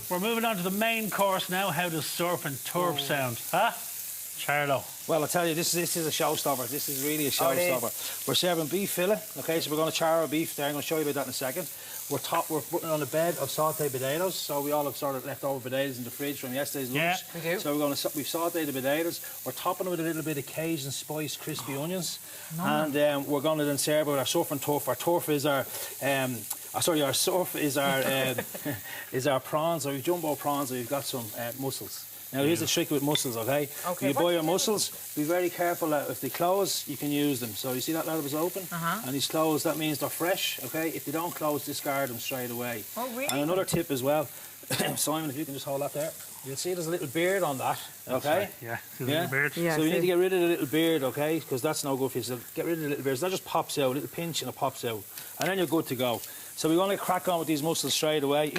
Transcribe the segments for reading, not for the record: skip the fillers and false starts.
We're moving on to the main course now. How does surf and turf sound? Huh? Charlo. Well, I tell you, this is a showstopper. This is really a showstopper. We're serving beef fillet, okay? So we're going to char our beef there. I'm going to show you about that in a second. We're putting it on a bed of sautéed potatoes. So we all have sort of leftover potatoes in the fridge from yesterday's lunch. Yeah, we do. So we've sautéed the potatoes. We're topping it with a little bit of Cajun spice, crispy onions. And we're going to then serve it with our surf and turf. Our turf is our... our surf is our is our prawns. So we've jumbo prawns, and we've got some mussels. Now, here's the trick with mussels, okay? You buy your mussels, be very careful that if they close, you can use them. So you see that ladder was open? And he's closed, that means they're fresh, okay? If they don't close, discard them straight away. Oh, really? And another tip as well, Simon, if you can just hold that there. You'll see there's a little beard on that, okay? Right. Yeah, a little beard. Yeah, so you need to get rid of the little beard, okay? Because that's no good for you. So get rid of the little beard. So that just pops out, a little pinch and it pops out. And then you're good to go. So we're going to crack on with these mussels straight away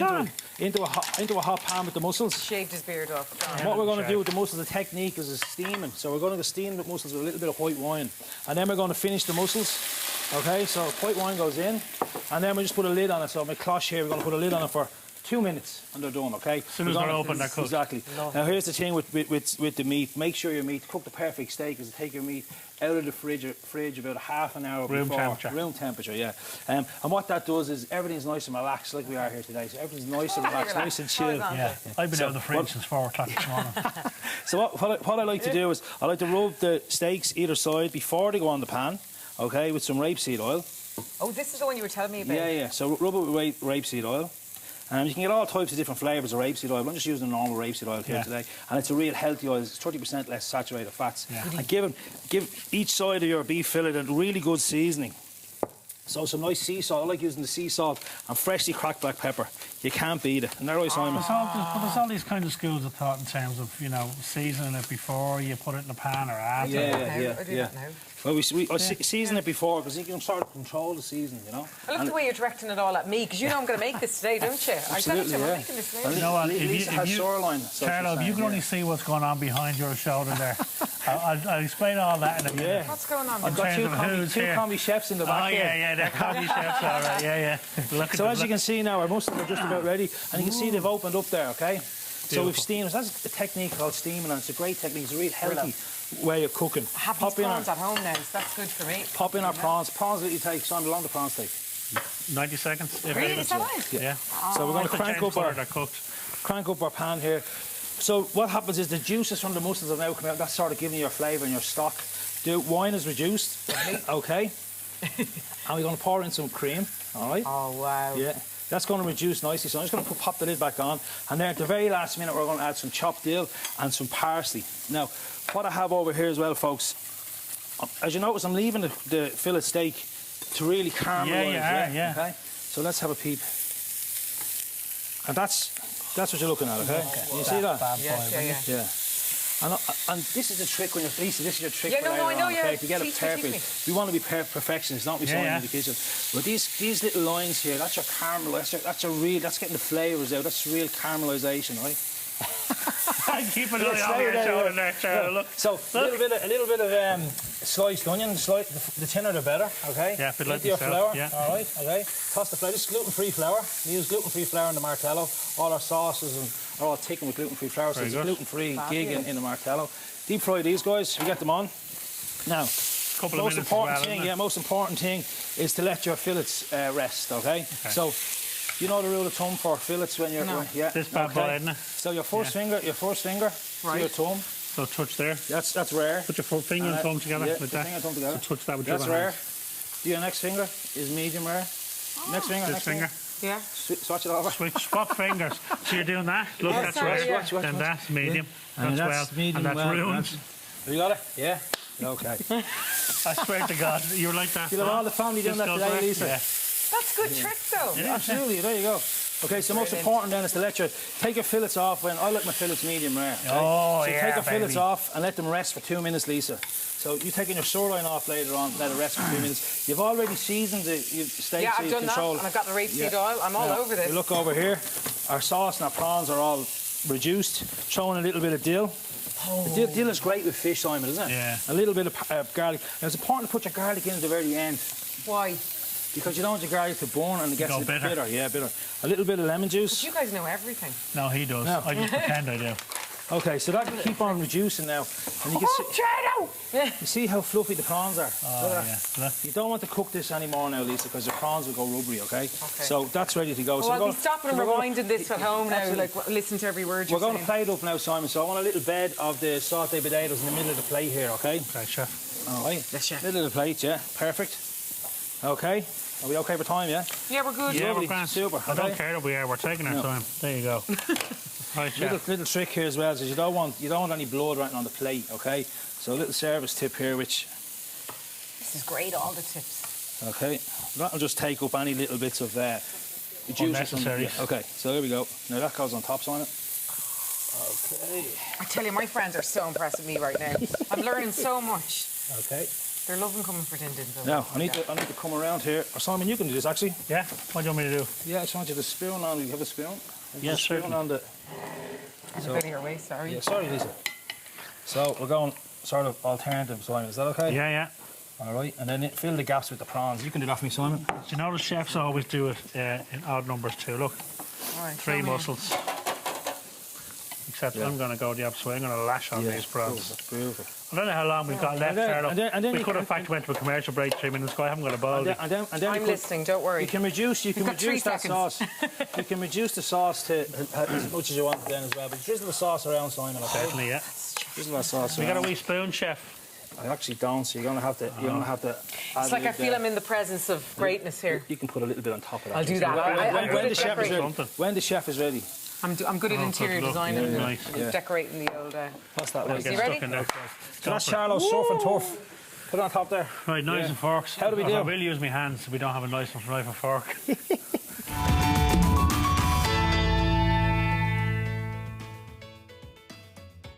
into a hot pan with the mussels. Shaved his beard off. And what we're going to do with the mussels, the technique is steaming. So we're going to steam the mussels with a little bit of white wine. And then we're going to finish the mussels. Okay, so white wine goes in. And then we just put a lid on it. So my cloche here, we're going to put a lid on it for 2 minutes and they're done, okay? As soon as they're open, they're cooked. Exactly. Now, here's the thing with the meat. Make sure your meat, cook the perfect steak, is to take your meat out of the fridge about half an hour room before. Temperature. Room temperature, yeah. And what that does is everything's nice and relaxed, like we are here today. So everything's nice and relaxed, nice and chill. Yeah. I've been out of the fridge since 4 o'clock this morning. So what I like to do is I like to rub the steaks either side before they go on the pan, okay, with some rapeseed oil. Oh, this is the one you were telling me about. Yeah. So rub it with rapeseed oil. You can get all types of different flavours of rapeseed oil. I'm just using the normal rapeseed oil here today. And it's a real healthy oil. It's 30% less saturated fats. Yeah. And give each side of your beef fillet a really good seasoning. So some nice sea salt. I like using the sea salt and freshly cracked black pepper. You can't beat it. And they're right, Simon. There's all these kind of schools of thought in terms of, seasoning it before you put it in the pan or after. I do that now. Well, I season it before because you can sort of control the seasoning, you know. I love the way you're directing it all at me because you know I'm going to make this today, don't you? Absolutely, I'm making this today. You know what? Lisa has shoreline. Charlo, if you can only see what's going on behind your shoulder there, I'll explain all that in a minute. What's going on? I've got two combi chefs in the back. Oh, yeah, they're combi chefs, all right, yeah. So as you can see now, our mussels are just about ready, and you can see they've opened up there, okay? So we've steamed. That's a technique called steaming, and it's a great technique. It's a real healthy way of cooking. I have these prawns at home now, so that's good for me. Pop in our prawns. Prawns that you take, Simon, how long the prawns take? 90 seconds. Really? Is that right? Yeah. So we're going to crank up our pan here. So what happens is the juices from the mussels have now come out. That's sort of giving you your flavour in your stock. The wine is reduced, okay? And we're going to pour in some cream, all right? Oh, wow. Yeah. That's going to reduce nicely, so I'm just going to pop the lid back on. And then at the very last minute, we're going to add some chopped dill and some parsley. Now, what I have over here as well, folks, as you notice, I'm leaving the fillet steak to really caramelise. Yeah. Okay? So let's have a peep. And that's what you're looking at, okay? You see that? Yeah. And this is the trick when you're Lisa, this is your trick for later on, okay? If you get it perfect. We want to be perfectionists, not be someone in the kitchen. But these little lines here, that's your caramel, that's getting the flavours out, that's real caramelisation, right? Keep an eye on your shoulder there, Charlo, look. So a little bit of sliced onion, the thinner the better, okay? Yeah, a bit like your flour, yeah. all right, okay? Toss the flour, this is gluten-free flour. We use gluten-free flour in the Martello. All our sauces are all thickened with gluten-free flour, so it's a gluten-free gig in the Martello. Deep fry these guys, we get them on. Now, most important thing is to let your fillets rest, okay? So, you know the rule of thumb for fillets when you're... This bad boy, isn't it? So your first finger to your thumb. So touch there. That's rare. Put your finger and thumb together like that. Finger and thumb together. So touch that with your That's rare. Your next finger is medium rare. Next finger. Yeah. Swatch it over. Swap fingers. So you're doing that. Look, that's rare. Then that's medium. That's medium. And that's ruined. Have you got it? Yeah. Okay. I swear to God, you're like that. You'll have all the family doing that today, Lisa. Yeah. That's a good trick, though. Yeah, absolutely. There you go. Okay, so most important then is to take your fillets off. I like my fillets medium rare. Okay? Oh, so take your fillets off and let them rest for 2 minutes, Lisa. So you're taking your sirloin off later on, let it rest for 2 minutes. You've already seasoned the steak, yeah, so I've you done control. that, and I've got the rapeseed oil. I'm all over this. You look over here. Our sauce and our prawns are all reduced. Throw in a little bit of dill. Dill is great with fish, Simon, isn't it? Yeah. A little bit of garlic. Now, it's important to put your garlic in at the very end. Why? because you don't want your garlic to burn and it gets Go a bit bitter. bitter. Yeah, bitter. A little bit of lemon juice. You guys know everything. No, he does. No. I just pretend I do. Okay, so that can keep on reducing now. And you can see how fluffy the prawns are. Oh, yeah. Look. You don't want to cook this anymore now, Lisa, because the prawns will go rubbery, okay? So that's ready to go. Well, so I'll be stopping and rewinding this at home now, Absolutely. like listen to every word you're We're going saying. to plate up now, Simon. So I want a little bed of the sauté potatoes in the middle of the plate here, okay? Okay, chef. All right. Yes, chef. Middle of the plate, yeah. Perfect. Okay. Are we okay for time, yeah? Yeah, we're good. Yeah, Lovely. we're grand. Super, I don't okay. care that we are. We're taking our No. time. There you go. Right, chef. Little trick here as well is you don't want any blood right on the plate, okay? So a little service tip here, which This is great, all the tips. okay, that'll just take up any little bits of juices from Unnecessary. Okay, so here we go. Now that goes on top, Simon. Okay. I tell you, my friends are so impressed with me right now. I'm learning so much. Okay. They're loving coming for din dins. Now I need to come around here. Or Simon, you can do this actually. Yeah? What do you want me to do? Yeah, I just want you to spoon on. You have a spoon? Yes, spoon certainly. on the. I'm a bit of your way, sorry. Yeah, sorry, Lisa. So we're going sort of alternative, Simon. Is that okay? Yeah, yeah. All right, and then fill the gaps with the prawns. You can do that for me, Simon. Do you know the chefs always do it in odd numbers too? Look, All right, 3 show me. mussels. Except I'm going to go the opposite way. I'm going to lash on these Cool, prawns. that's beautiful. I don't know how long we've got left, Charlo. and then we you could can- have fact went to a commercial break 3 minutes ago. I haven't got a ball. And then you I'm could- listening, don't worry. You can reduce got 3 that seconds. sauce. You can reduce the sauce to as much as you want then as well. But drizzle the sauce around, Simon. Okay. Definitely, yeah. Drizzle that sauce We got a around. wee spoon, chef. I actually don't, so you're gonna have to. You're gonna have to. It's like I feel I'm in the presence of greatness here. You can put a little bit on top of that. I'll do So that. I'm When, good when at the chef is decorating. ready. When the chef is ready. I'm good at interior good luck. designing Yeah, and nice. Yeah. decorating the old... What's that Don't like? get you ready? stuck in there. So that's Charlo's surf and turf. Put it on top there. Right, knives Yeah. and forks. How do we do? I will use my hands. We don't have a knife and fork.